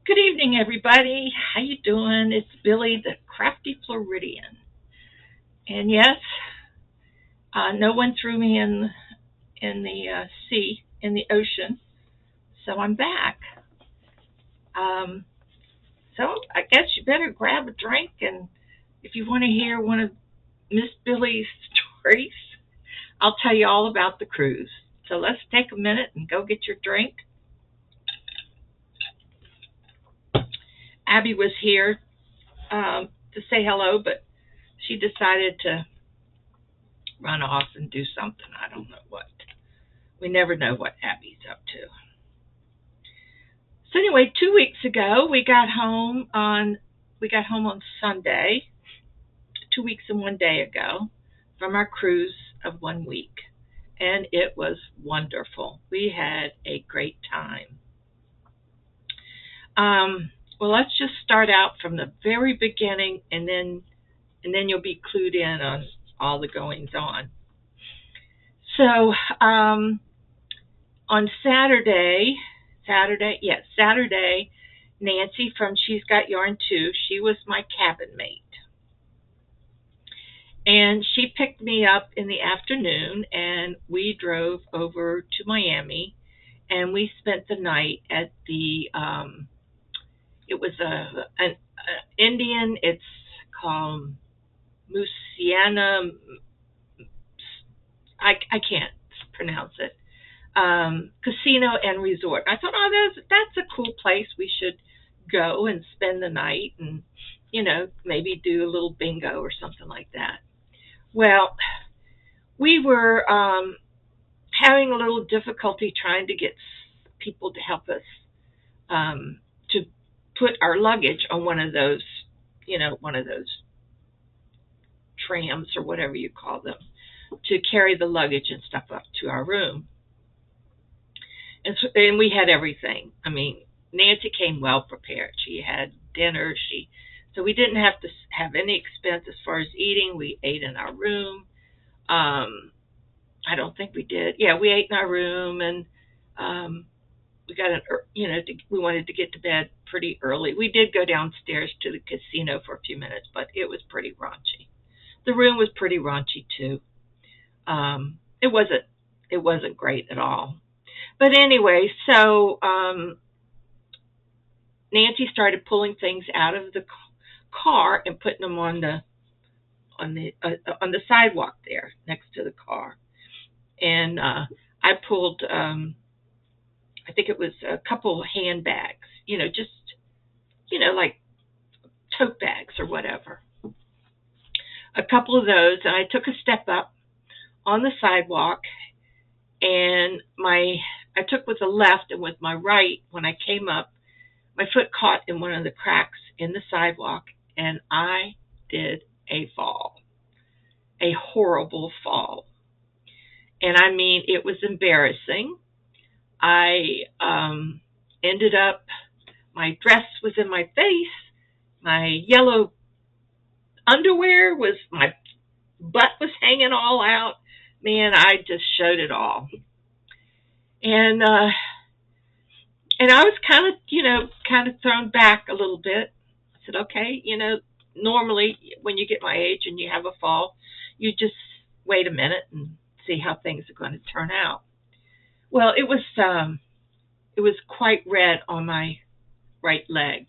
Good evening, everybody. How you doing? It's Billy, the Crafty Floridian. And yes, no one threw me in the sea, in the ocean, so I'm back. Um, so I guess you better grab a drink, and if you want to hear one of Miss Billy's stories, I'll tell you all about the cruise. So let's take a minute and go get your drink. Abby was here to say hello, but she decided to run off and do something. I don't know what. We never know what Abby's up to. So anyway, 2 weeks ago we got home on Sunday, 2 weeks and one day ago, from our cruise of 1 week. And it was wonderful. We had a great time. Well, let's just start out from the very beginning, and then you'll be clued in on all the goings on. So on Saturday, Nancy from She's Got Yarn Too, she was my cabin mate. And she picked me up in the afternoon, and we drove over to Miami, and we spent the night at it was an Indian, it's called Musiana, I can't pronounce it, casino and resort. I thought, oh, that's a cool place. We should go and spend the night and, maybe do a little bingo or something like that. Well, we were having a little difficulty trying to get people to help us to put our luggage on one of those trams or whatever you call them, to carry the luggage and stuff up to our room. And we had everything. I mean, Nancy came well prepared. She had dinner. So we didn't have to have any expense as far as eating. We ate in our room. I don't think we did. Yeah, we ate in our room, and we got we wanted to get to bed pretty early. We did go downstairs to the casino for a few minutes, but it was pretty raunchy. The room was pretty raunchy too. It wasn't great at all. But anyway, so Nancy started pulling things out of the car and putting them on the sidewalk there next to the car. And I pulled, I think it was a couple handbags, just like tote bags or whatever. A couple of those, and I took a step up on the sidewalk, and I took with the left, and with my right, when I came up, my foot caught in one of the cracks in the sidewalk, and I did a fall, a horrible fall. And I mean, it was embarrassing. I ended up, my dress was in my face, my yellow underwear my butt was hanging all out. Man, I just showed it all. And I was kind of thrown back a little bit. I said, okay, normally when you get my age and you have a fall, you just wait a minute and see how things are going to turn out. Well, it was quite red on my right leg.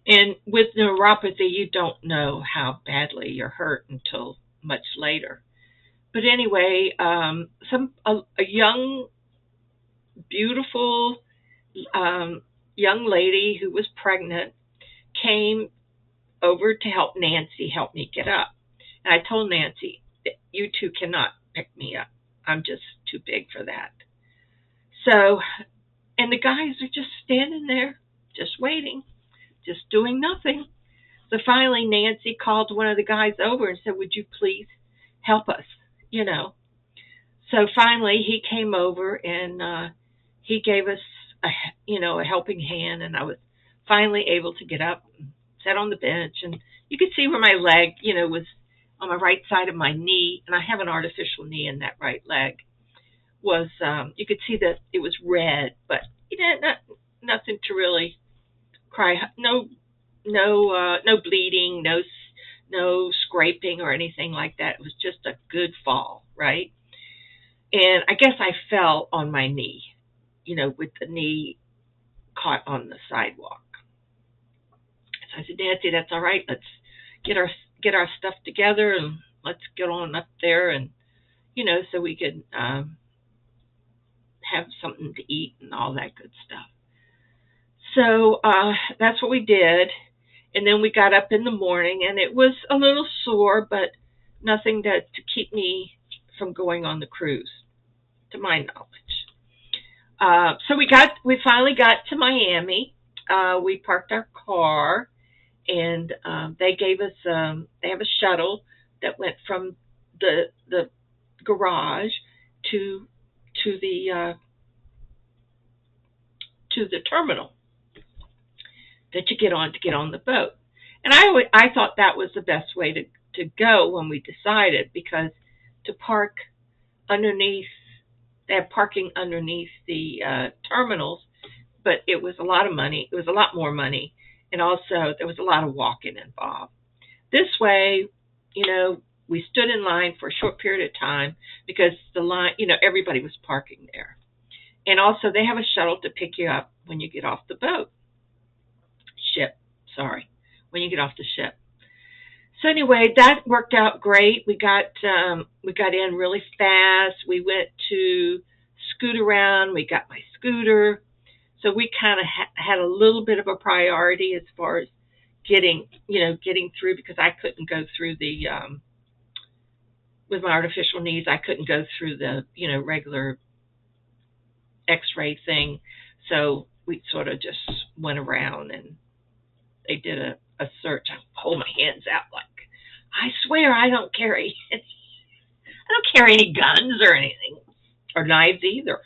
And with neuropathy, you don't know how badly you're hurt until much later. But anyway, a young, beautiful young lady who was pregnant came over to help me get up. And I told Nancy, you two cannot pick me up. I'm just too big for that. So, and the guys are just standing there, just waiting, just doing nothing. So finally, Nancy called one of the guys over and said, would you please help us, So finally, he came over, and he gave us a helping hand, and I was finally able to get up and sit on the bench. And you could see where my leg, was on my right side of my knee, and I have an artificial knee in that right leg. You could see that it was red, but nothing to really cry. No bleeding, no scraping or anything like that. It was just a good fall, right? And I guess I fell on my knee, with the knee caught on the sidewalk. So I said, Nancy, that's all right. Let's get our get our stuff together and let's get on up there, and so we could have something to eat and all that good stuff. So that's what we did. And then we got up in the morning, and it was a little sore, but nothing to keep me from going on the cruise, to my knowledge. So we finally got to Miami. We parked our car, and they gave us they have a shuttle that went from the garage to the terminal that you get on the boat. And I thought that was the best way to go when we decided, because to park underneath, they have parking underneath the terminals, but it was a lot of money. It was a lot more money, and also there was a lot of walking involved. This way, we stood in line for a short period of time because the line, everybody was parking there. And also they have a shuttle to pick you up when you get off the ship, when you get off the ship. So anyway, that worked out great. We got in really fast. We went to scoot around. We got my scooter. So we kind of had a little bit of a priority as far as getting through, because I couldn't go through the with my artificial knees. I couldn't go through the regular X-ray thing. So we sort of just went around, and they did a search. I hold my hands out like, I swear I don't carry any guns or anything, or knives either.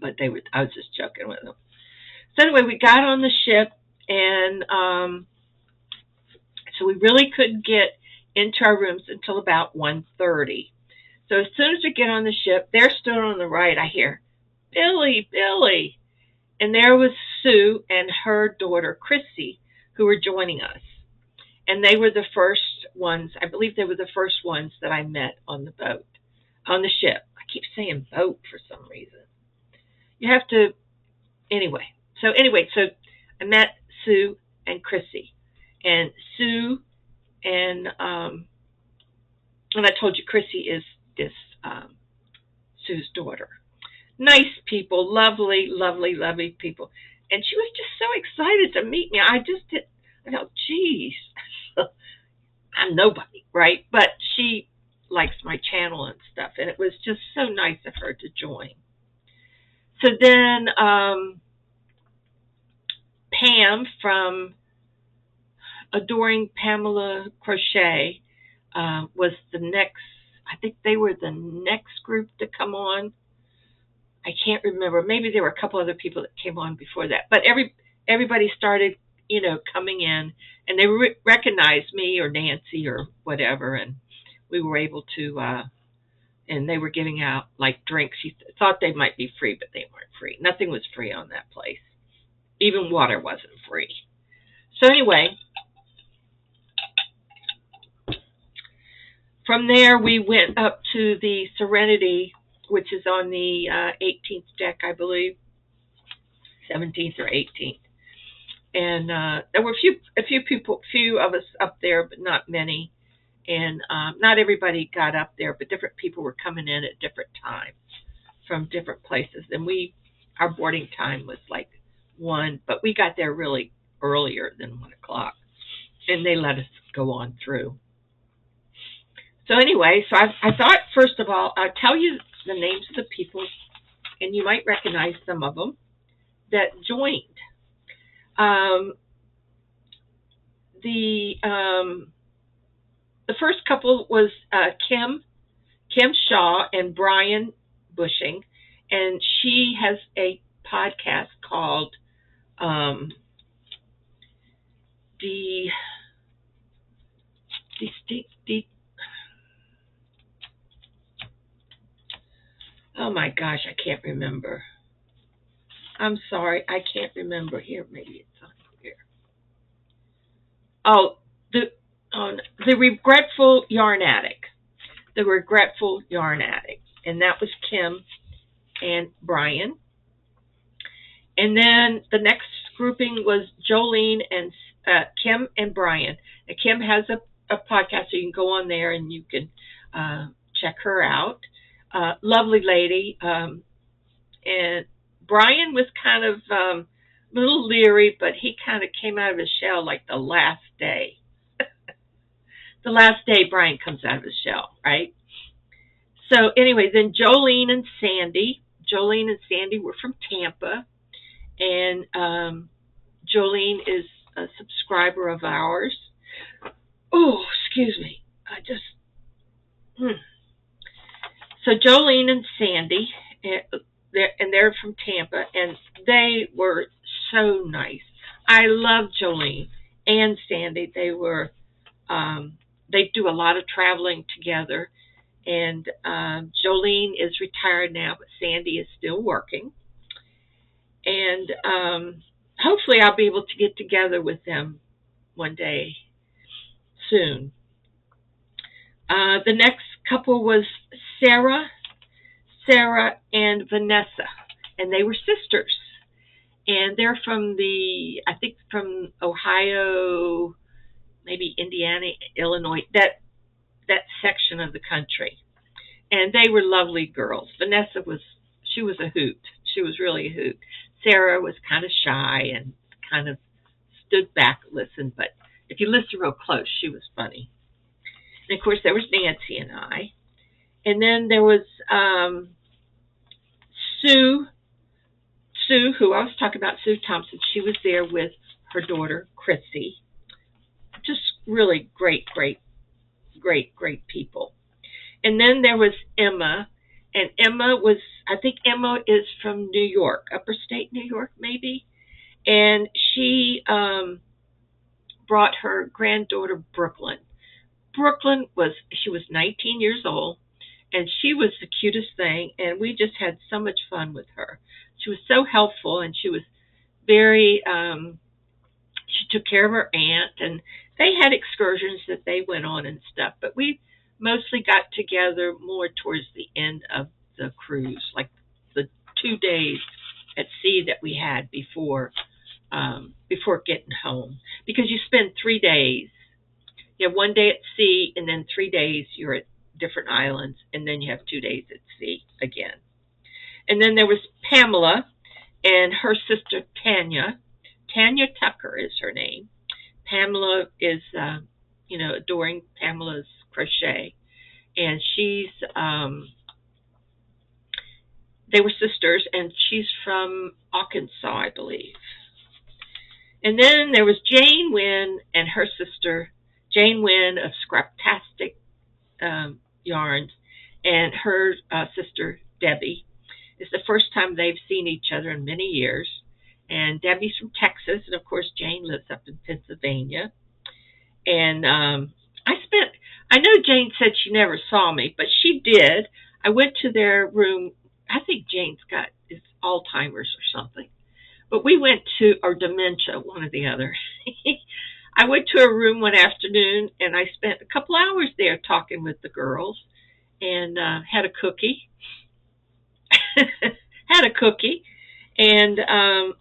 But I was just joking with them. So anyway, we got on the ship, and so we really couldn't get into our rooms until about 1:30. So as soon as we get on the ship, there stood on the right, I hear, Billy, Billy. And there was Sue and her daughter, Chrissy, who were joining us. And they were the first ones, I believe they were the first ones that I met on the ship. I keep saying boat for some reason. You have to, anyway. So I met Sue and Chrissy. And Sue and I told you Chrissy is Sue's daughter. Nice people, lovely, lovely, lovely people. And she was just so excited to meet me. I thought, geez, I'm nobody, right? But she likes my channel and stuff, and it was just so nice of her to join. So then Pam from Adoring Pamela Crochet was the next, I think they were the next group to come on. I can't remember. Maybe there were a couple other people that came on before that. But everybody started, coming in, and they recognized me or Nancy or whatever, and we were able to, and they were giving out like drinks. You thought they might be free, but they weren't free. Nothing was free on that place. Even water wasn't free. So anyway, from there we went up to the Serenity, which is on the 18th deck, I believe, 17th or 18th. And there were few of us up there, but not many. And not everybody got up there, but different people were coming in at different times from different places. And our boarding time was like 1, but we got there really earlier than 1 o'clock, and they let us go on through. So anyway, I thought, first of all, I'll tell you the names of the people, and you might recognize some of them that joined. The first couple was Kim Shaw and Brian Bushing, and she has a podcast called oh my gosh, I can't remember. I'm sorry, I can't remember here. Maybe it's on here. Oh, the the regretful yarn addict. The regretful yarn addict, and that was Kim and Brian. And then the next grouping was Jolene and Kim and Brian. And Kim has a podcast, so you can go on there and you can check her out. Lovely lady. And Brian was kind of a little leery, but he kind of came out of his shell like the last day. The last day Brian comes out of his shell, right? So anyway, then Jolene and Sandy. Jolene and Sandy were from Tampa, and Jolene is a subscriber of ours. Oh, excuse me. I just. So Jolene and Sandy, they're from Tampa, and they were so nice. I love Jolene and Sandy. They do a lot of traveling together, and Jolene is retired now, but Sandy is still working. And hopefully I'll be able to get together with them one day soon. The next couple was Sarah and Vanessa, and they were sisters. And they're from I think from Ohio, maybe Indiana, Illinois, that section of the country. And they were lovely girls. Vanessa was a hoot. She was really a hoot. Sarah was kind of shy and kind of stood back and listened, but if you listen real close, she was funny. And of course, there was Nancy and I. And then there was Sue, who I was talking about, Sue Thompson. She was there with her daughter, Chrissy. Just really great people. And then there was Emma. And I think Emma is from New York, upper state New York, maybe. And she brought her granddaughter, Brooklyn. She was 19 years old, and she was the cutest thing, and we just had so much fun with her. She was so helpful, and she was very, she took care of her aunt, and they had excursions that they went on and stuff, but we mostly got together more towards the end of the cruise, like the 2 days at sea that we had before getting home, because you spend 3 days. You have 1 day at sea, and then 3 days you're at different islands, and then you have 2 days at sea again. And then there was Pamela and her sister Tanya. Tanya Tucker is her name. Pamela is, adoring Pamela's crochet, and they were sisters, and she's from Arkansas, I believe. And then there was Jane Wynn and her sister, Jane Wynn of Scraptastic Yarns, and her sister, Debbie. It's the first time they've seen each other in many years. And Debbie's from Texas, and of course Jane lives up in Pennsylvania. And I know Jane said she never saw me, but she did. I went to their room. I think Jane's got Alzheimer's or something. But we went to, or dementia, one or the other. I went to a room one afternoon, and I spent a couple hours there talking with the girls, and had a cookie. And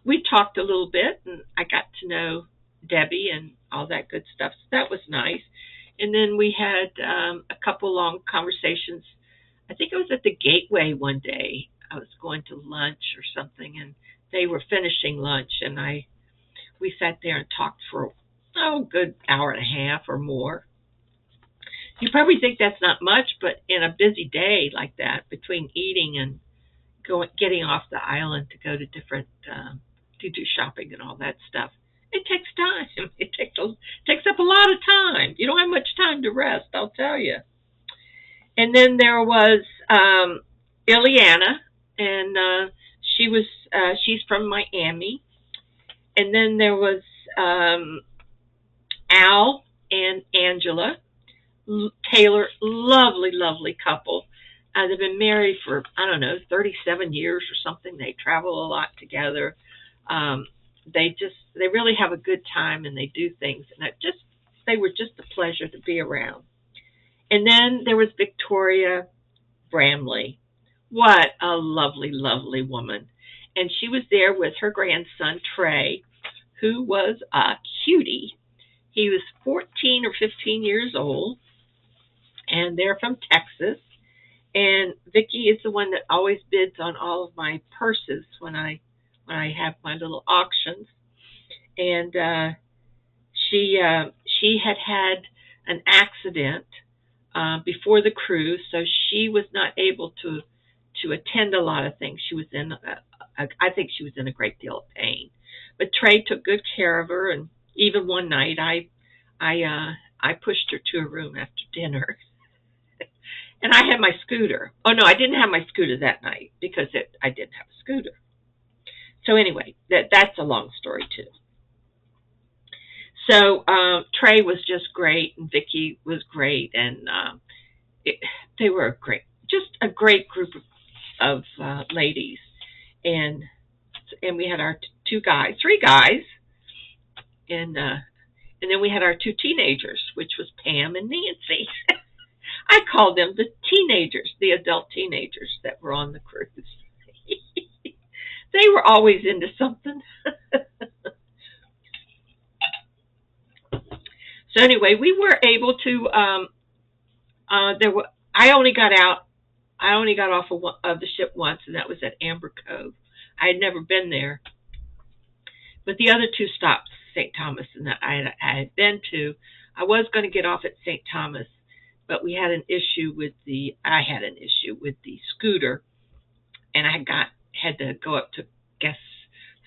we talked a little bit, and I got to know Debbie and all that good stuff. So that was nice. And then we had a couple long conversations. I think it was at the Gateway one day. I was going to lunch or something, and they were finishing lunch, and we sat there and talked for a good hour and a half or more. You probably think that's not much, but in a busy day like that, between eating and getting off the island to go to different to do shopping and all that stuff, it takes time. It takes up a lot of time. You don't have much time to rest, I'll tell you. And then there was Ileana, and she's from Miami. And then there was Al and Angela Taylor, lovely couple. They've been married for, I don't know, 37 years or something. They travel a lot together. They really have a good time, and they do things. And they were just a pleasure to be around. And then there was Victoria Bramley. What a lovely, lovely woman. And she was there with her grandson, Trey, who was a cutie. He was 14 or 15 years old, and they're from Texas. And Vicky is the one that always bids on all of my purses when I have my little auctions. And she had an accident before the cruise, so she was not able to attend a lot of things. She was in, I think she was in a great deal of pain. But Trey took good care of her, and even one night I pushed her to her room after dinner. And I had my scooter. Oh no, I didn't have my scooter that night because I didn't have a scooter. So anyway, that's a long story too. So Trey was just great, and Vicky was great, and they were just a great group of ladies, and we had our three guys, and then we had our two teenagers, which was Pam and Nancy. I called them the teenagers, the adult teenagers that were on the cruise. They were always into something. So anyway, we were able to. I only got off of the ship once, and that was at Amber Cove. I had never been there, but the other two stops, St. Thomas, and that I had been to. I was going to get off at St. Thomas, but I had an issue with the scooter, and I had to go up to guest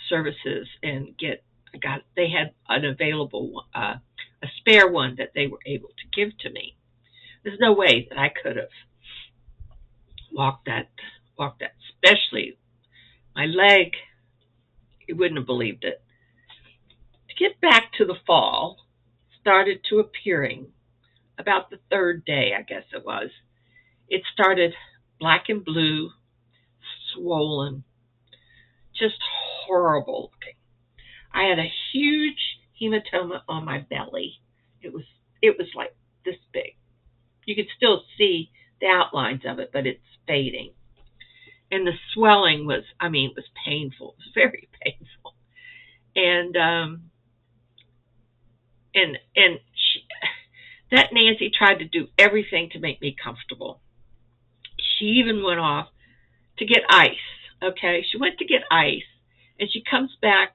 services and they had an available a spare one that they were able to give to me. There's no way that I could have walked that, especially my leg. You wouldn't have believed it. To get back to the fall, started to appearing about the third day, I guess it was. It started black and blue, swollen, just horrible looking. I had a huge hematoma on my belly. It was like this big. You could still see the outlines of it, but it's fading. And the swelling was painful. It was very painful. And that Nancy tried to do everything to make me comfortable. She even went off to get ice. Okay, she went to get ice, and she comes back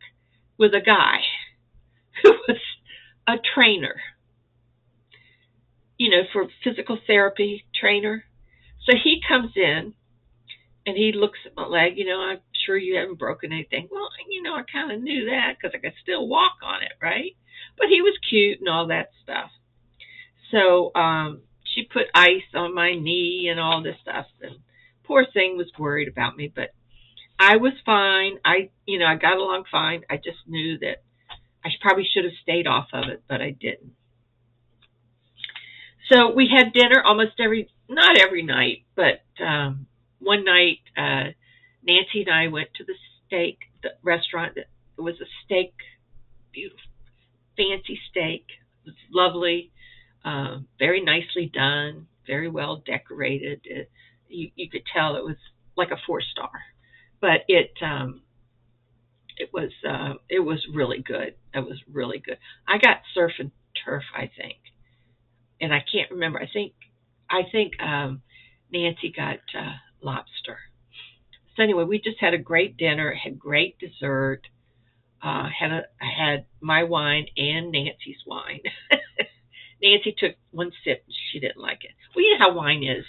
with a guy who was a trainer, for physical therapy trainer. So he comes in, and he looks at my leg. I'm sure you haven't broken anything. Well, I kind of knew that because I could still walk on it, right? But he was cute and all that stuff. So she put ice on my knee and all this stuff, and poor thing was worried about me, but I was fine. I got along fine. I just knew that I probably should have stayed off of it, but I didn't. So we had dinner not every night, but one night, Nancy and I went to the restaurant. It was a steak, beautiful, fancy steak. It was lovely, very nicely done, very well decorated. You could tell it was like a 4-star. But it was really good. It was really good. I got surf and turf, I think, and I can't remember. I think Nancy got lobster. So anyway, we just had a great dinner, had great dessert. I had my wine and Nancy's wine. Nancy took one sip and she didn't like it. Well, you know how wine is.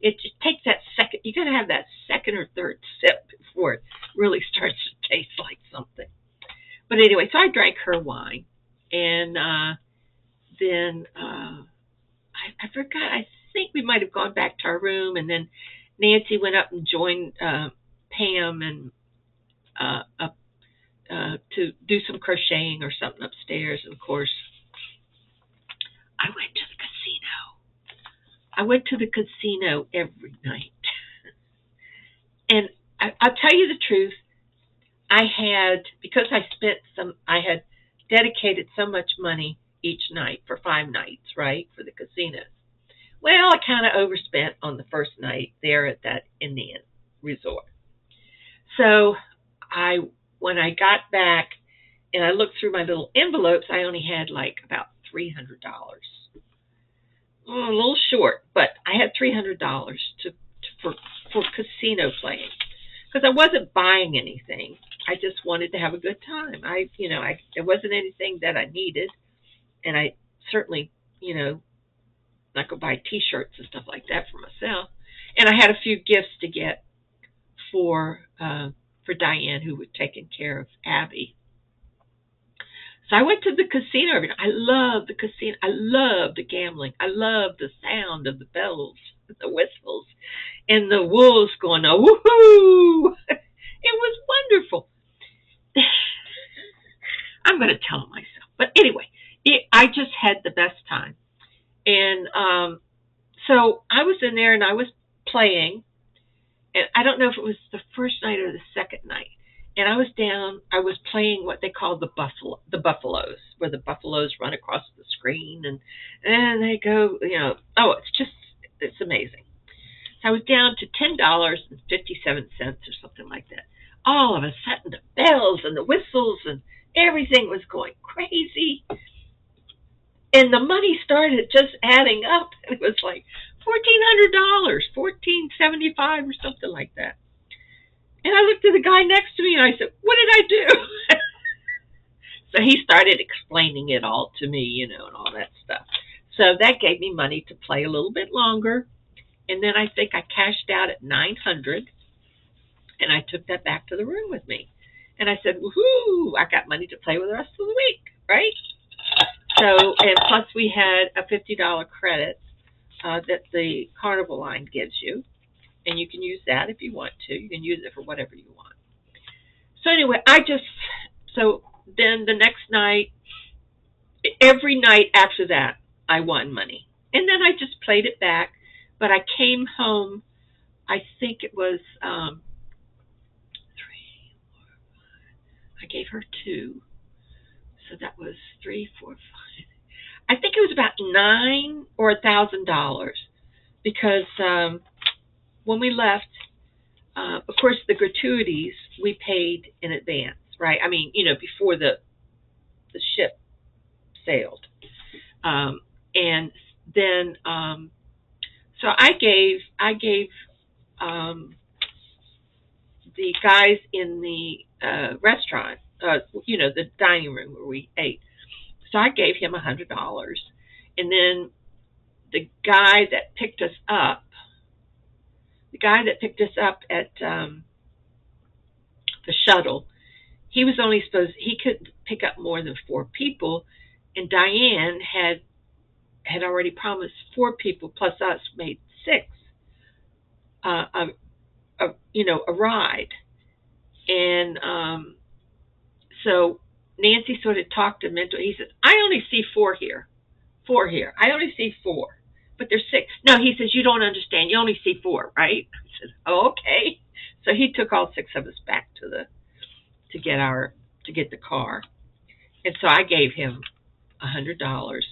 It just takes that second. You got to have that second or third sip before it really starts to taste like something. But anyway, so I drank her wine, and then I forgot. I think we might have gone back to our room, and then Nancy went up and joined Pam and up to do some crocheting or something upstairs. And of course, I went to the casino. I went to the casino every night. And I'll tell you the truth. Because I had dedicated so much money each night for 5 nights, right, for the casinos. Well, I kind of overspent on the first night there at that Indian resort. So I, when I got back and I looked through my little envelopes, I only had like about $300. A little short, but I had $300 for casino playing because I wasn't buying anything. I just wanted to have a good time. There wasn't anything that I needed, and I certainly, not go buy T-shirts and stuff like that for myself. And I had a few gifts to get for Diane, who was taking care of Abby. So I went to the casino. I love the casino. I love the gambling. I love the sound of the bells, the whistles, and the wolves going, oh, woohoo! It was wonderful. I'm going to tell it myself. But anyway, I just had the best time. And so I was in there and I was playing. And I don't know if it was the first night or the second night. And I was playing what they call the buffaloes, where the buffaloes run across the screen and they go, it's amazing. So I was down to $10.57 or something like that. All of a sudden, the bells and the whistles and everything was going crazy. And the money started just adding up. It was like $1,400, $1,475 or something like that. And I looked at the guy next to me and I said, what did I do? So he started explaining it all to me, and all that stuff. So that gave me money to play a little bit longer. And then I think I cashed out at $900, and I took that back to the room with me. And I said, woohoo, I got money to play with the rest of the week, right? So, and plus we had a $50 credit that the Carnival line gives you. And you can use that if you want to. You can use it for whatever you want. So anyway, so then the next night, every night after that, I won money. And then I just played it back. But I came home, I think it was 3, 4, 5. I gave her 2. So that was 3, 4, 5. I think it was about $9 or $1,000 because when we left, of course, the gratuities we paid in advance, right? I mean, before the ship sailed, and then so I gave the guys in the restaurant, the dining room where we ate. So I gave him $100, and then the guy that picked us up at the shuttle, he couldn't pick up more than 4 people, and Diane had already promised 4 people plus us made 6 a ride. And so Nancy sort of talked him into it. He said, I only see 4 here. I only see 4. But there's 6. No, he says, you don't understand. You only see 4, right? I said, oh, okay. So he took all 6 of us back to get the car. And so I gave him $100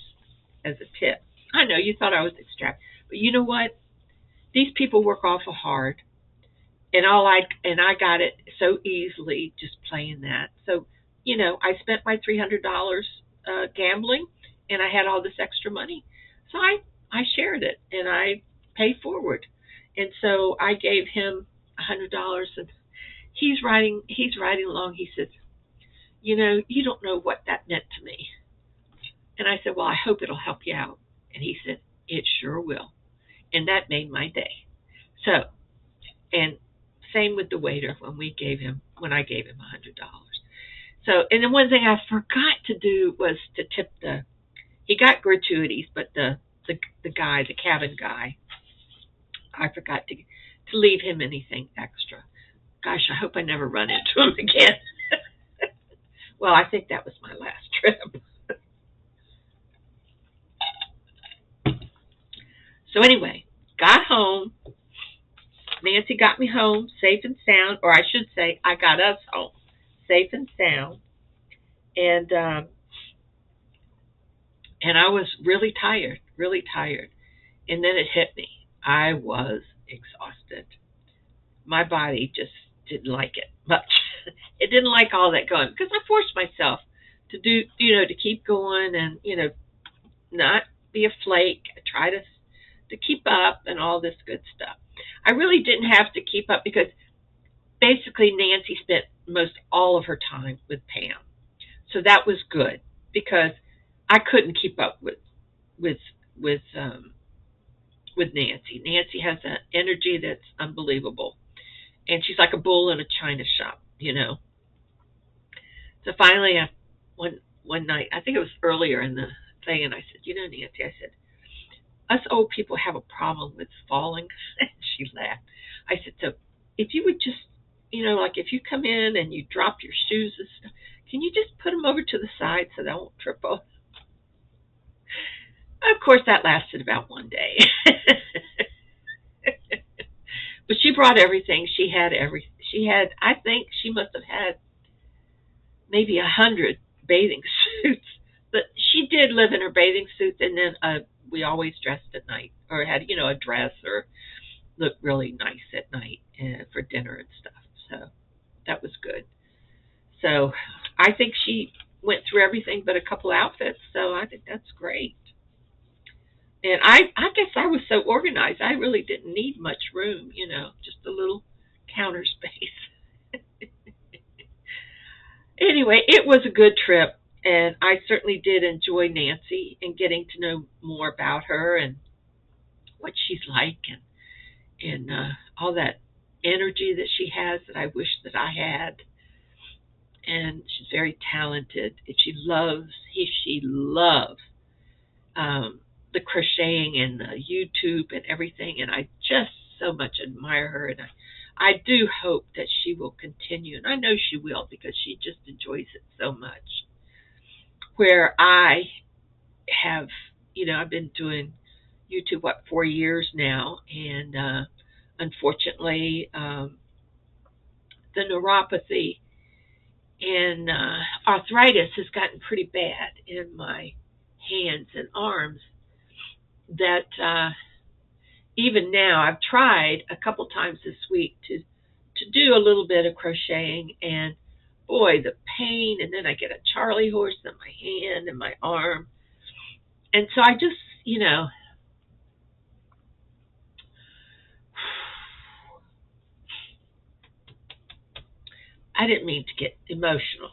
as a tip. I know you thought I was extravagant, but you know what? These people work awful hard, and I got it so easily just playing that. So, I spent my $300 gambling, and I had all this extra money. So I shared it, and I paid forward. And so I gave him $100, and he's riding along. He says, you don't know what that meant to me. And I said, well, I hope it'll help you out. And he said, it sure will. And that made my day. So, and same with the waiter when I gave him $100. So, and then one thing I forgot to do was to tip he got gratuities, but the guy, the cabin guy, I forgot to leave him anything extra. Gosh, I hope I never run into him again. Well, I think that was my last trip. So anyway, got home. Nancy got me home safe and sound, or I should say, I got us home safe and sound, and I was really tired, really tired. And then it hit me. I was exhausted. My body just didn't like it much. It didn't like all that going because I forced myself to do, to keep going and, not be a flake. I try to keep up and all this good stuff. I really didn't have to keep up because basically Nancy spent most all of her time with Pam. So that was good because I couldn't keep up with with um with Nancy. Nancy has an energy that's unbelievable. And she's like a bull in a china shop. So finally one night, I think it was earlier in the thing, and I said, Nancy, I said, us old people have a problem with falling. She laughed. I said, so if you would just, like if you come in and you drop your shoes and stuff, can you just put them over to the side so they won't trip over? Of course, that lasted about one day. But she brought everything. She had, I think she must have had maybe 100 bathing suits. But she did live in her bathing suit, and then we always dressed at night, or had, a dress, or looked really nice at night for dinner and stuff. So that was good. So I think she went through everything but a couple outfits. So I think that's great. And I guess I was so organized, I really didn't need much room, just a little counter space. Anyway, it was a good trip, and I certainly did enjoy Nancy and getting to know more about her and what she's like, and all that energy that she has that I wish that I had. And she's very talented, and she loves the crocheting and the YouTube and everything, and I just so much admire her, and I do hope that she will continue, and I know she will because she just enjoys it so much. Where I have, I've been doing YouTube, 4 years now, and unfortunately, the neuropathy and arthritis has gotten pretty bad in my hands and arms that even now I've tried a couple times this week to do a little bit of crocheting, and boy, the pain, and then I get a Charlie horse in my hand and my arm. And so I just, I didn't mean to get emotional,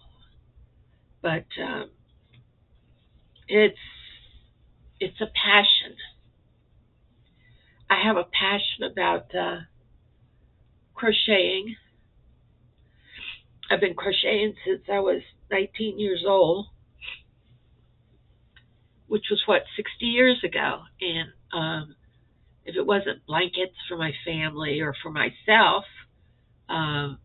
but it's a passion. I have a passion about crocheting. I've been crocheting since I was 19 years old, which was 60 years ago. And if it wasn't blankets for my family or for myself, I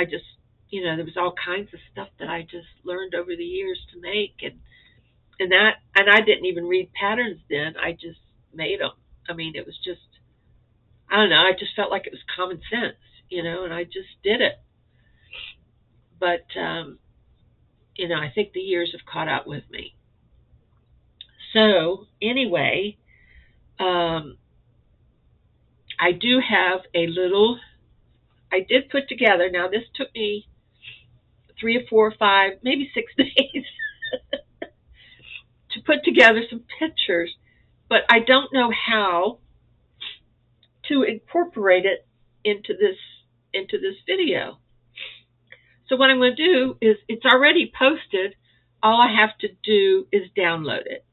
just, there was all kinds of stuff that I just learned over the years to make, and I didn't even read patterns then. I just made them. I mean, it was just, I don't know. I just felt like it was common sense, and I just did it. But I think the years have caught up with me. So anyway, I do have a little. I did put together. Now this took me 3 or 4 or 5, maybe 6 days to put together some pictures, but I don't know how to incorporate it into this video. So what I'm going to do is, it's already posted. All I have to do is download it.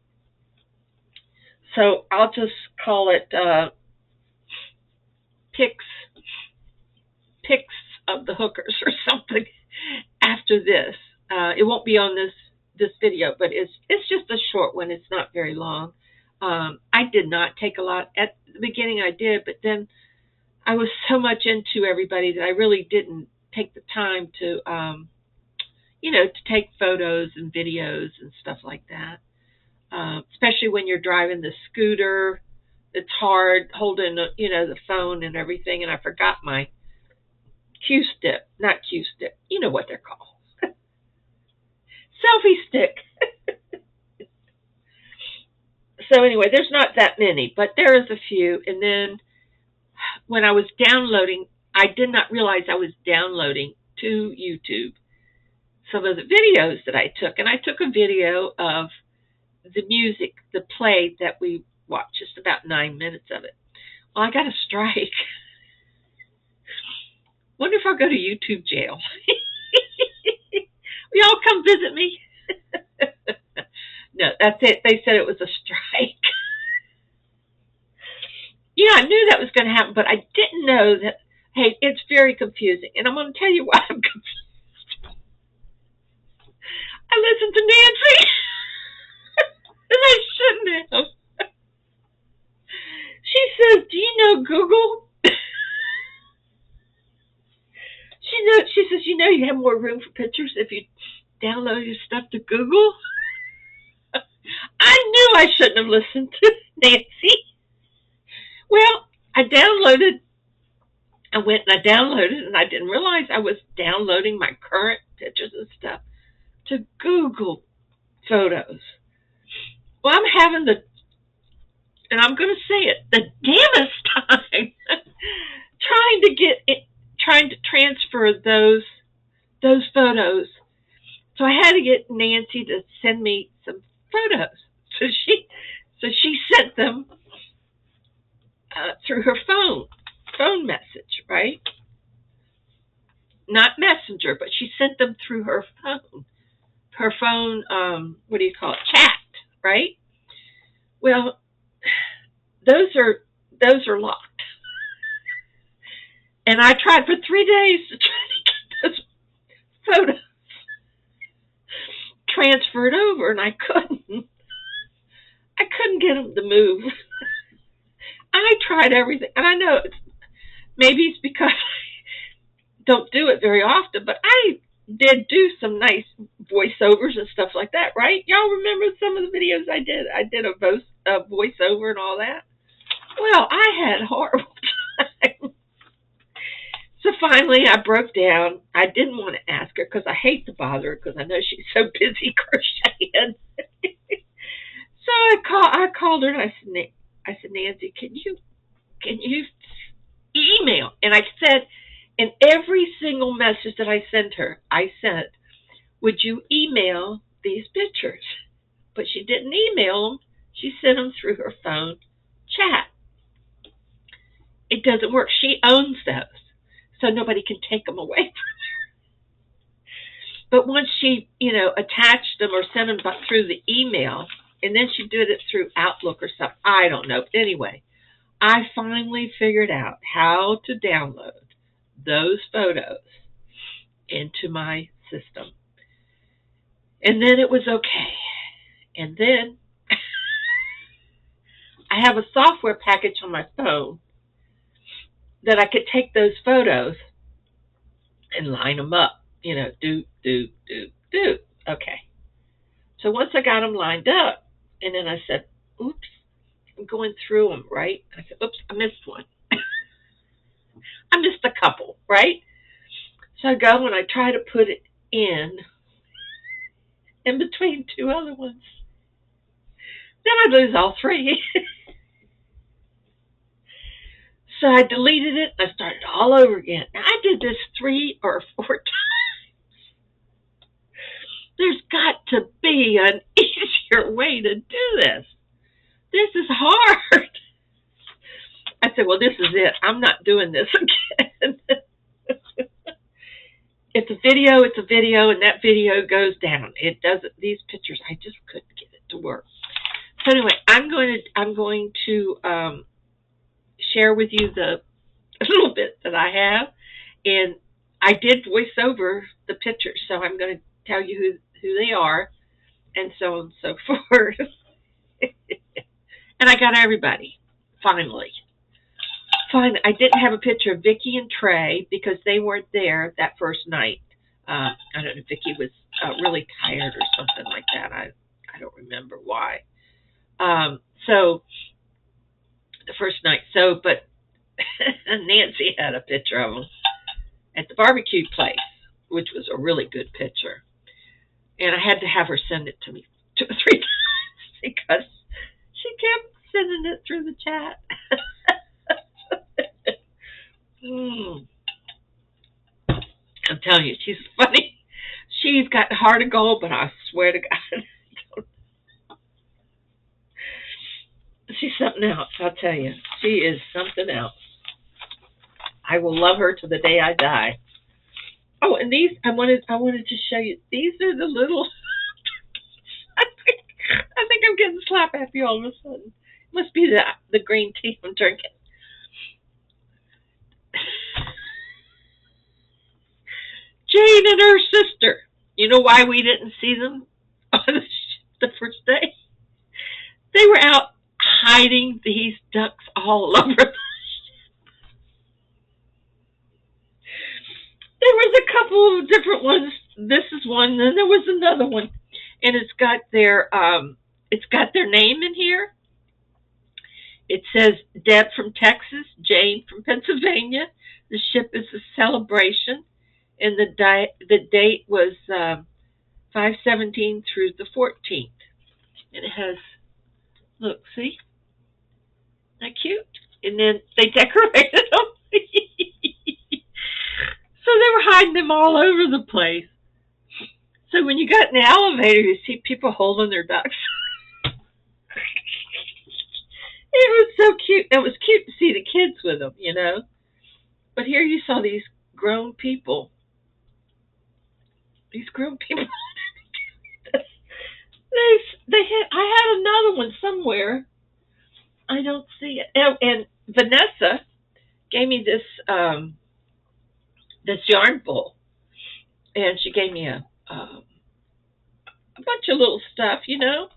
So I'll just call it pics of the hookers or something after this. It won't be on this video, but it's just a short one. It's not very long. I did not take a lot. At the beginning I did, but then I was so much into everybody that I really didn't take the time to, to take photos and videos and stuff like that. Especially when you're driving the scooter it's hard holding the phone and everything, and I forgot my not Q stick. You know what they're called. Selfie stick. So anyway, there's not that many, but there is a few. And then when I was downloading, I did not realize I was downloading to YouTube some of the videos that I took. And I took a video of the music, the play that we watched, just about 9 minutes of it. Well, I got a strike. Wonder if I'll go to YouTube jail. Will y'all come visit me? No, that's it. They said it was a strike. Yeah, I knew that was going to happen, but I didn't know that. Hey, it's very confusing, and I'm going to tell you why I'm confused. I listened to Nancy, and I shouldn't have. She says, "Do you know Google?" She says, "You have more room for pictures if you download your stuff to Google." I knew I shouldn't have listened to Nancy. Well, I went and I downloaded, and I didn't realize I was downloading my current pictures and stuff to Google Photos. Well, I'm having and I'm going to say it, the damnest time trying to transfer those photos. So I had to get Nancy to send me some photos. So she sent them through her phone message, right? Not Messenger, but she sent them through her phone. Her phone, what do you call it? Chat, right? Well, those are locked. And I tried for 3 days to try to get those photos transferred over, and I couldn't. I couldn't get them to move. I tried everything, and I know maybe it's because I don't do it very often, but I did do some nice voiceovers and stuff like that, right? Y'all remember some of the videos I did? I did a voiceover and all that. Well, I had a horrible time. So finally, I broke down. I didn't want to ask her because I hate to bother her because I know she's so busy crocheting. So I called her and I said, "Nancy, can you email?" And I said, in every single message that I sent her, I said, "Would you email these pictures?" But she didn't email them. She sent them through her phone chat. It doesn't work. She owns those, so nobody can take them away from her. But once she, attached them or sent them through the email, and then she did it through Outlook or something, I don't know. But anyway, I finally figured out how to download those photos into my system. And then it was okay. And then I have a software package on my phone that I could take those photos and line them up, do. Okay. So once I got them lined up, and then I said, oops, I'm going through them, right? I said, oops, I missed one. I missed a couple, right? So I go and I try to put it in between two other ones. Then I lose all three. So I deleted it and I started all over again. Now, I did this 3 or 4 times. There's got to be an easier way to do this. This is hard. I said, well, this is it. I'm not doing this again. It's a video, and that video goes down. It doesn't. These pictures, I just couldn't get it to work. So anyway, I'm going to share with you the little bit that I have, and I did voice over the pictures, so I'm going to tell you who they are, and so on and so forth. And I got everybody finally. Fine. I didn't have a picture of Vicki and Trey because they weren't there that first night. I don't know. Vicki was really tired or something like that. I don't remember why. So the first night. So, but Nancy had a picture of them at the barbecue place, which was a really good picture. And I had to have her send it to me 2 or 3 times because she kept sending it through the chat. mm. I'm telling you, she's funny. She's got heart of gold, but I swear to God, she's something else. I'll tell you, she is something else. I will love her to the day I die. Oh, and these I wanted to show you. These are the little. I think I'm getting slap happy all of a sudden. It must be the green tea I'm drinking. Jane and her sister. You know why we didn't see them on the first day? They were out hiding these ducks all over. There was a couple of different ones. This is one, and then there was another one, and it's got their name in here. It says Deb from Texas, Jane from Pennsylvania. The ship is a celebration, and the date was 5/17 through the 14th. And it has, look, see, isn't that cute? And then they decorated them. So they were hiding them all over the place. So when you got in the elevator, you see people holding their ducks. It was so cute. It was cute to see the kids with them, you know. But here you saw these grown people. These grown people. I had another one somewhere. I don't see it. And Vanessa gave me this yarn bowl, and she gave me a bunch of little stuff, you know.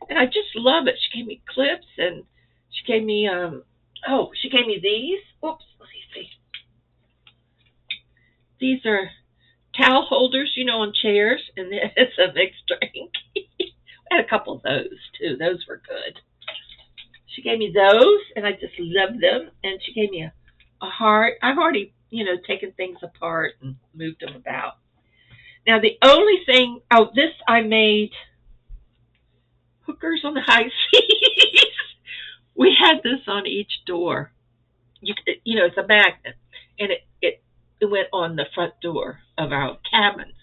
And I just love it. She gave me clips, and she gave me she gave me these. Oops, let me see. These are towel holders, you know, on chairs, and it's a mixed drink. I had a couple of those too. Those were good. She gave me those, and I just loved them. And she gave me a heart. I've already, you know, taken things apart and moved them about. Now the only thing, this I made hookers on the high seas. We had this on each door. You know, it's a magnet, and it went on the front door of our cabins,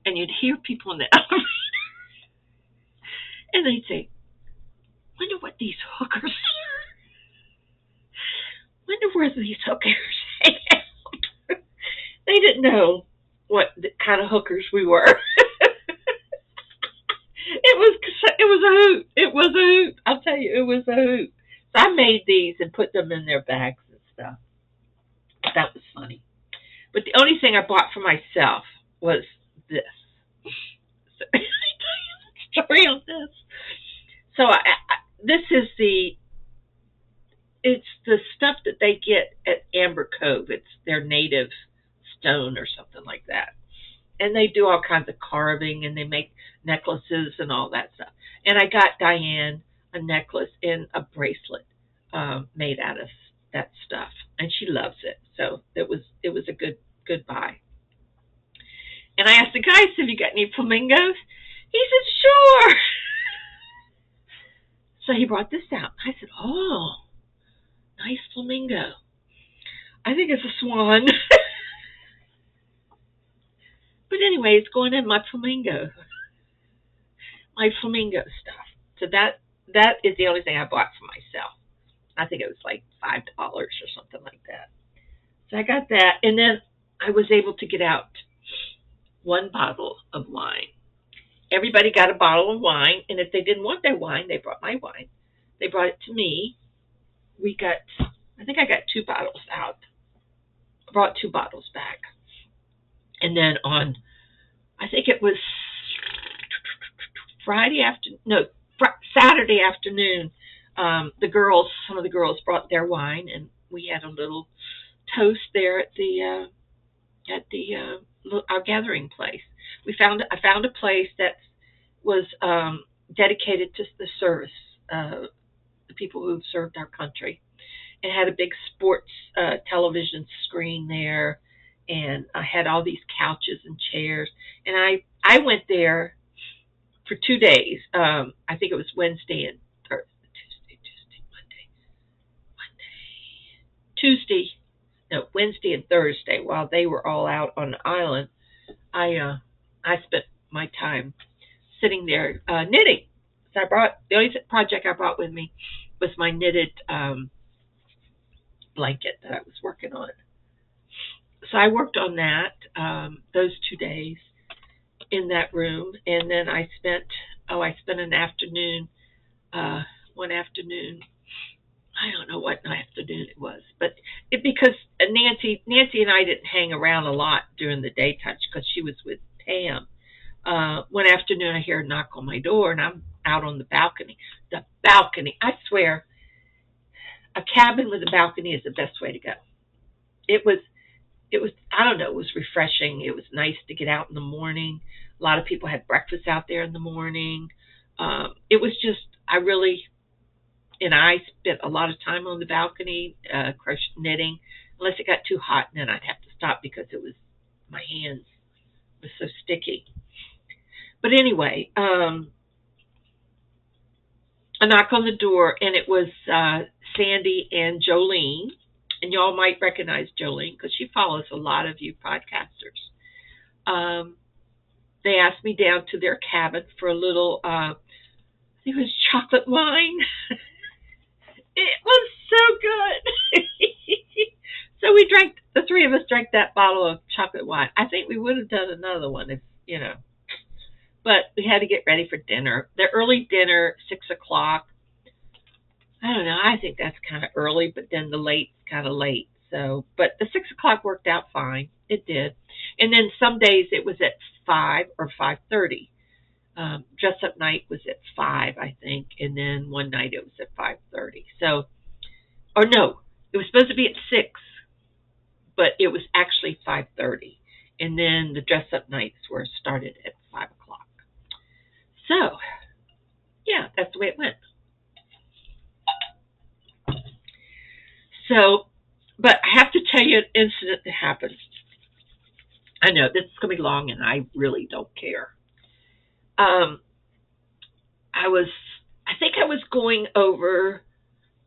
and you'd hear people in the elevator, and they'd say, "Wonder what these hookers are. Wonder where these hookers hang out." They didn't know what kind of hookers we were. It was a hoot. It was a hoot. I'll tell you, it was a hoot. So I made these and put them in their bags and stuff. That was funny. But the only thing I bought for myself was this. So, let me tell you the story on this. So this is it's the stuff that they get at Amber Cove. It's their native stone or something like that. And they do all kinds of carving, and they make necklaces and all that stuff. And I got Diane a necklace and a bracelet made out of that stuff, and she loves it. So it was a good buy. And I asked the guy, "Have you got any flamingos?" He said, "Sure." So he brought this out. I said, "Oh, nice flamingo. I think it's a swan." But anyway, it's going in my flamingo stuff. So that is the only thing I bought for myself. I think it was like $5 or something like that. So I got that, and then I was able to get out one bottle of wine. Everybody got a bottle of wine, and if they didn't want their wine, they brought my wine. They brought it to me. I think I got 2 bottles out. I brought 2 bottles back. And then on, I think it was Saturday afternoon, some of the girls brought their wine, and we had a little toast there at our gathering place. I found a place that was dedicated to the service, people who've served our country. It had a big sports television screen there, and I had all these couches and chairs. And I went there for 2 days. I think it was Wednesday and Tuesday, Tuesday, no, Wednesday and Thursday. While they were all out on the island, I spent my time sitting there knitting. So the only project I brought with me was my knitted blanket that I was working on. So I worked on that those 2 days in that room, and then I spent an afternoon, one afternoon. I don't know what afternoon it was, but because Nancy and I didn't hang around a lot during the daytime because she was with Pam. One afternoon, I hear a knock on my door, and I'm out on the balcony. The balcony, I swear, a cabin with a balcony is the best way to go. It was, I don't know, it was refreshing. It was nice to get out in the morning. A lot of people had breakfast out there in the morning. It was just, I spent a lot of time on the balcony, knitting, unless it got too hot, and then I'd have to stop because my hands were so sticky. But anyway, a knock on the door, and it was Sandy and Jolene, and y'all might recognize Jolene because she follows a lot of you podcasters. They asked me down to their cabin for a little, I think it was chocolate wine. It was so good. So the three of us drank that bottle of chocolate wine. I think we would have done another one if, but we had to get ready for dinner. The early dinner, 6 o'clock. I don't know. I think that's kind of early, but then the late's kind of late. So, but the 6 o'clock worked out fine. It did. And then some days it was at 5 or 5:30. Dress up night was at 5, I think, and then one night it was at 5:30. So, or no, it was supposed to be at 6, but it was actually 5:30, and then the dress up nights were started at 5 o'clock. So, yeah, that's the way it went. So, but I have to tell you an incident that happened. I know this is going to be long, and I really don't care. I think I was going over,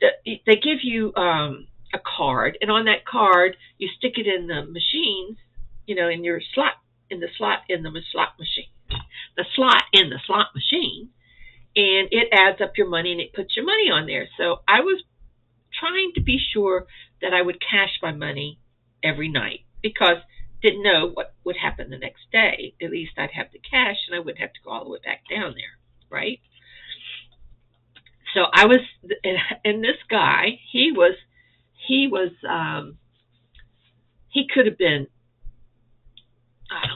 they give you a card, and on that card, you stick it in the machines, in the slot in the slot machine, and it adds up your money, and it puts your money on there. So I was trying to be sure that I would cash my money every night because didn't know what would happen the next day. At least I'd have the cash and I wouldn't have to go all the way back down there, right? So I was, and this guy, he could have been, I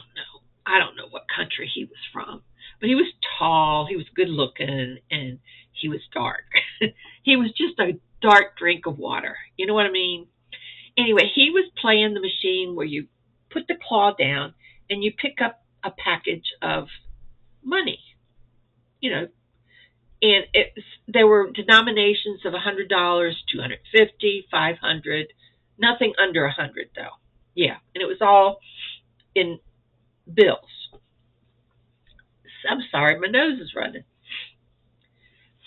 don't know what country he was from, but he was tall, he was good looking, and he was dark. He was just a dark drink of water. You know what I mean? Anyway, he was playing the machine where you put the claw down and you pick up a package of money, and there were denominations of $100, $250, $500, nothing under $100 though. Yeah, and it was all in bills. I'm sorry, my nose is running.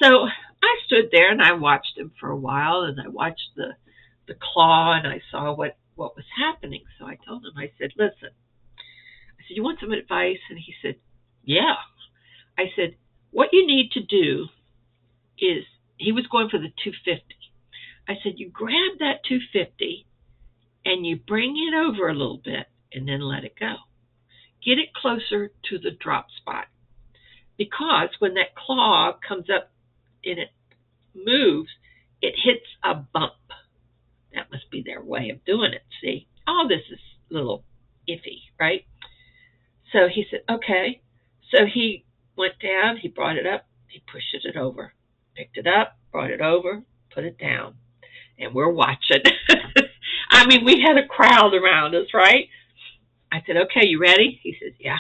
So I stood there and I watched him for a while, and I watched the claw, and I saw what was happening. So I told him, I said, listen, you want some advice? And he said, yeah. I said, what you need to do is, he was going for the 250. I said, you grab that 250 and you bring it over a little bit and then let it go. Get it closer to the drop spot. Because when that claw comes up and it moves, it hits a bump. That must be their way of doing it, see? All this is a little iffy, right? So he said, okay. So he went down, he brought it up, he pushed it over, picked it up, brought it over, put it down, and we're watching. I mean, we had a crowd around us, right? I said, okay, you ready? He says, yeah.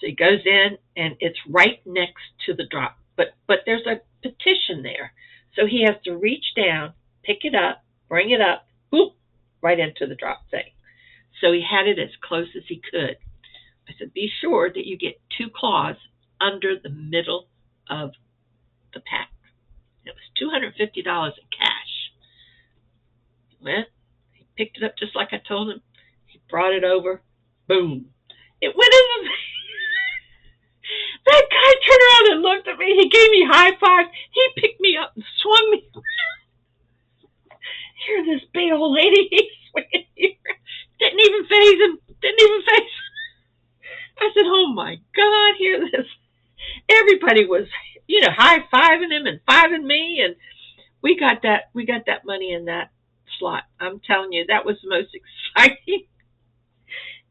So he goes in, and it's right next to the drop. But there's petition there. So he has to reach down, pick it up, bring it up, boop, right into the drop thing. So he had it as close as he could. I said, be sure that you get 2 claws under the middle of the pack. It was $250 in cash. Well, he picked it up just like I told him. He brought it over. Boom. It went in the... That guy turned around and looked at me. He gave me high five. He picked me up and swung me around. Here, this big old lady, he's swinging here. Didn't even faze him. Didn't even faze him. I said, oh my God, hear this. Everybody was, high fiving him and fiving me, and we got that money in that slot. I'm telling you, that was the most exciting.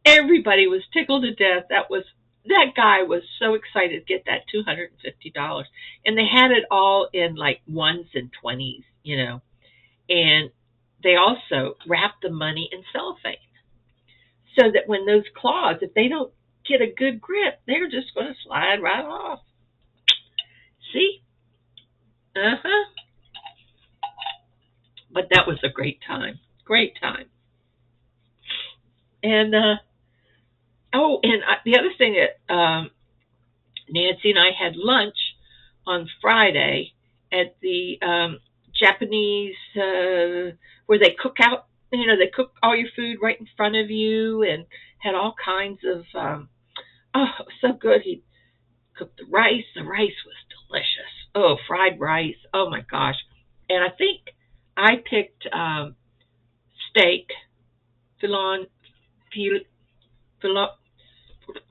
Everybody was tickled to death. That guy was so excited to get that $250. And they had it all in like ones and 20s, and they also wrapped the money in cellophane so that when those claws, if they don't get a good grip, they're just going to slide right off. See? Uh-huh. But that was a great time. Great time. And, the other thing that Nancy and I had lunch on Friday at the Japanese, where they cook out, they cook all your food right in front of you and had all kinds of, so good. He cooked the rice. The rice was delicious. Oh, fried rice. Oh my gosh. And I think I picked steak,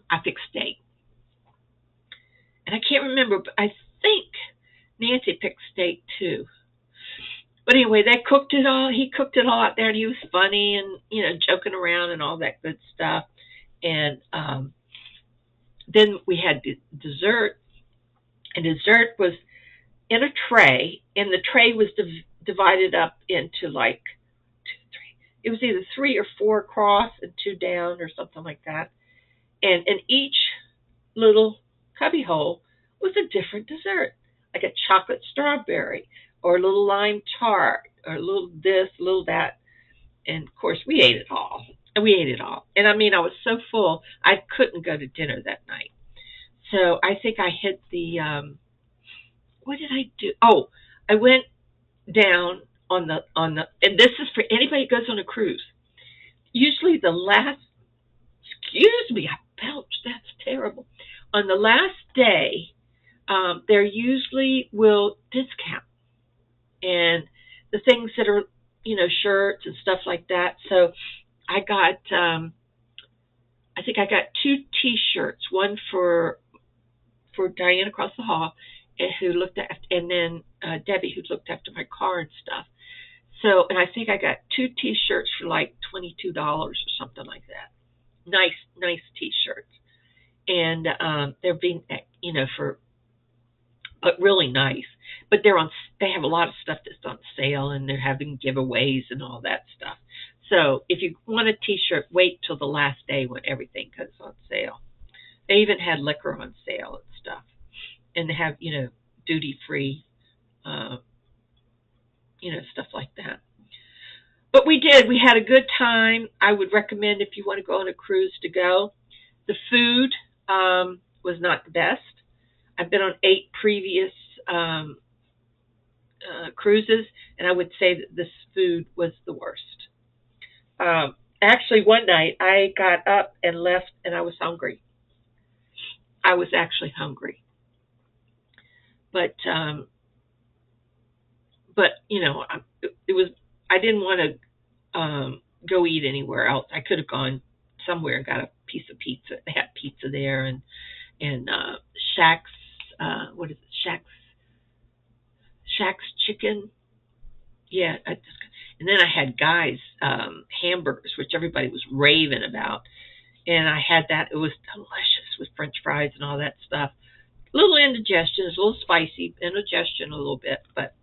I picked steak. And I can't remember, but I think Nancy picked steak too. But anyway, they cooked it all. He cooked it all out there, and he was funny and, joking around and all that good stuff. And then we had dessert, and dessert was in a tray, and the tray was divided up into like 2, 3. It was either 3 or 4 across and 2 down or something like that. And in each little cubby hole was a different dessert, like a chocolate strawberry or a little lime tart or a little this, a little that. And of course, we ate it all. And I mean, I was so full, I couldn't go to dinner that night. So I think I hit the, what did I do? Oh, I went down on the, and this is for anybody who goes on a cruise. Usually the last, excuse me, I belched, that's terrible. On the last day, there usually will discount. And the things that are, shirts and stuff like that. So I got, I think I got 2 T-shirts, one for Diane across the hall, who looked at, and then Debbie, who looked after my car and stuff. So, and I think I got 2 T-shirts for like $22 or something like that. Nice T-shirts, and they're being, for really nice. But they have a lot of stuff that's on sale, and they're having giveaways and all that stuff. So if you want a T-shirt, wait till the last day when everything goes on sale. They even had liquor on sale and stuff, and they have duty free, stuff like that. But we had a good time. I would recommend, if you want to go on a cruise, to go. The food was not the best. I've been on 8 previous cruises, and I would say that this food was the worst. Actually, one night I got up and left, and I was hungry. I was actually hungry. But it was. I didn't want to go eat anywhere else. I could have gone somewhere and got a piece of pizza. They had pizza there, and Shaq's. What is it? Shaq's chicken. Yeah. And then I had Guy's hamburgers, which everybody was raving about. And I had that. It was delicious with French fries and all that stuff. A little indigestion. It's a little spicy. Indigestion a little bit. But,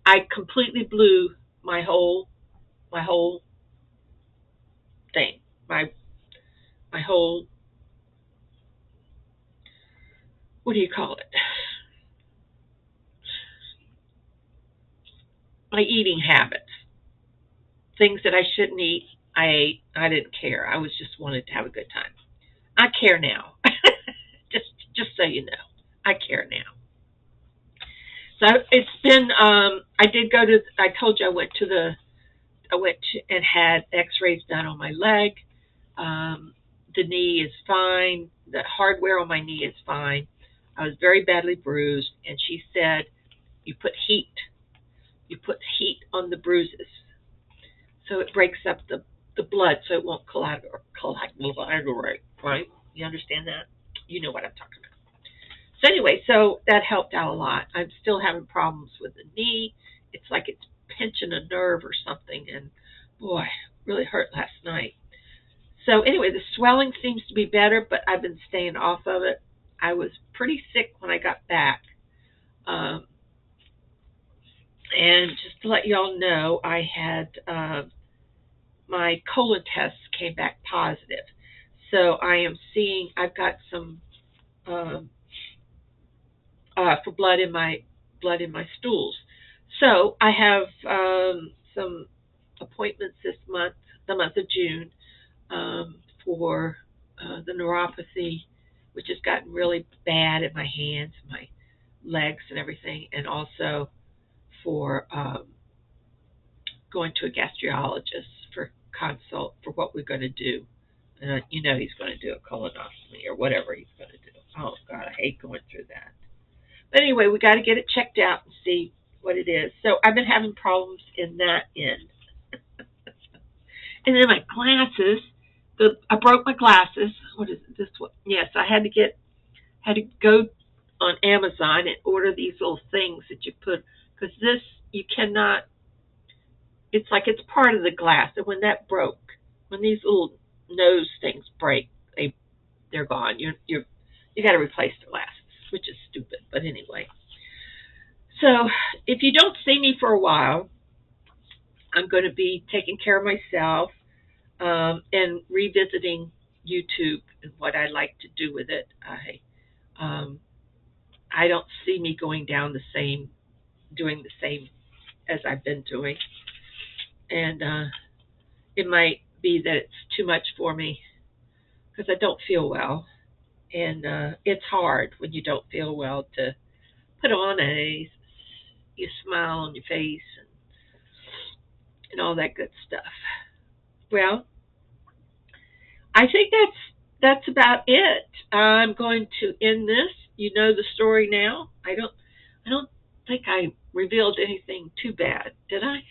I completely blew my whole thing. My whole, what do you call it? my eating habits, things that I shouldn't eat. I ate. I didn't care. I was just wanted to have a good time. I care now. just so you know, I care now. So it's been. I did go to. I told you I went to the. I went to, and had X-rays done on my leg. The knee is fine. The hardware on my knee is fine. I was very badly bruised, and she said, "You put heat. You put heat on the bruises, so it breaks up the blood, so it won't coagulate. Right? You understand that? You know what I'm talking about." So anyway, so that helped out a lot. I'm still having problems with the knee. It's like it's pinching a nerve or something, and boy, really hurt last night. So anyway, the swelling seems to be better, but I've been staying off of it. I was pretty sick when I got back. Um, and just to let y'all know, I had my colon tests came back positive. So I am seeing I've got some um, for blood in my stools. So I have some appointments this month, the month of June, for the neuropathy, which has gotten really bad in my hands, my legs, and everything, and also for going to a gastrologist for consult for what we're going to do. You know he's going to do a colonoscopy or whatever he's going to do. Oh God, I hate going through that. But anyway, we got to get it checked out and see what it is. So I've been having problems in that end. And then my glasses, I broke my glasses. What is it, this one? Yes, I had to go on Amazon and order these little things that you put, because this you cannot. It's like it's part of the glass, and when that broke, when these little nose things break, they're gone. You got to replace the glasses, which is stupid. But anyway, so if you don't see me for a while, I'm going to be taking care of myself and revisiting YouTube and what I like to do with it. Um, I don't see me going down doing the same as I've been doing, and it might be that it's too much for me because I don't feel well, and it's hard when you don't feel well to put on you smile on your face and all that good stuff. Well, I think that's about it. I'm going to end this. You know the story now. I don't think I revealed anything too bad, did I?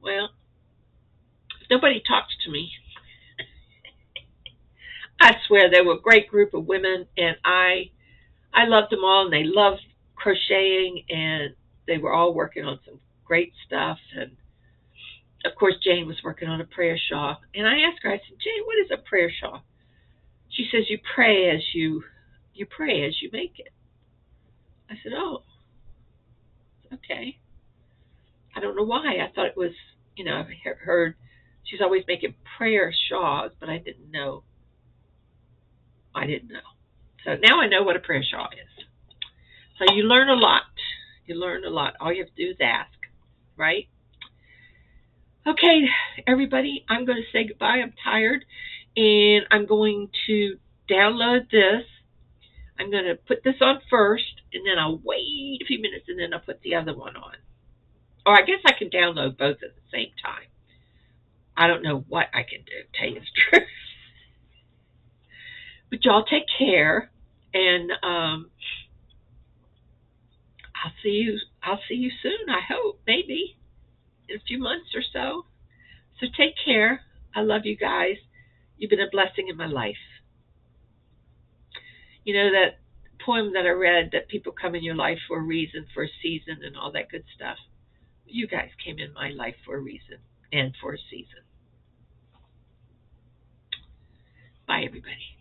Well, nobody talks to me. I swear they were a great group of women, and I loved them all, and they loved crocheting, and they were all working on some great stuff. And of course, Jane was working on a prayer shawl, and I asked her. I said, "Jane, what is a prayer shawl?" She says, you pray as you make it." I said, "Oh, okay." I don't know why. I thought it was, I've heard she's always making prayer shawls, but I didn't know. I didn't know. So now I know what a prayer shawl is. So you learn a lot. You learn a lot. All you have to do is ask, right? Okay, everybody, I'm going to say goodbye. I'm tired, and I'm going to download this. I'm going to put this on first, and then I'll wait a few minutes, and then I'll put the other one on. Or I guess I can download both at the same time. I don't know what I can do, tell you the truth. But y'all take care, and I'll see you. I'll see you soon. I hope, maybe in a few months or so. So take care. I love you guys. You've been a blessing in my life. You know that poem that I read, that people come in your life for a reason, for a season, and all that good stuff. You guys came in my life for a reason and for a season. Bye, everybody.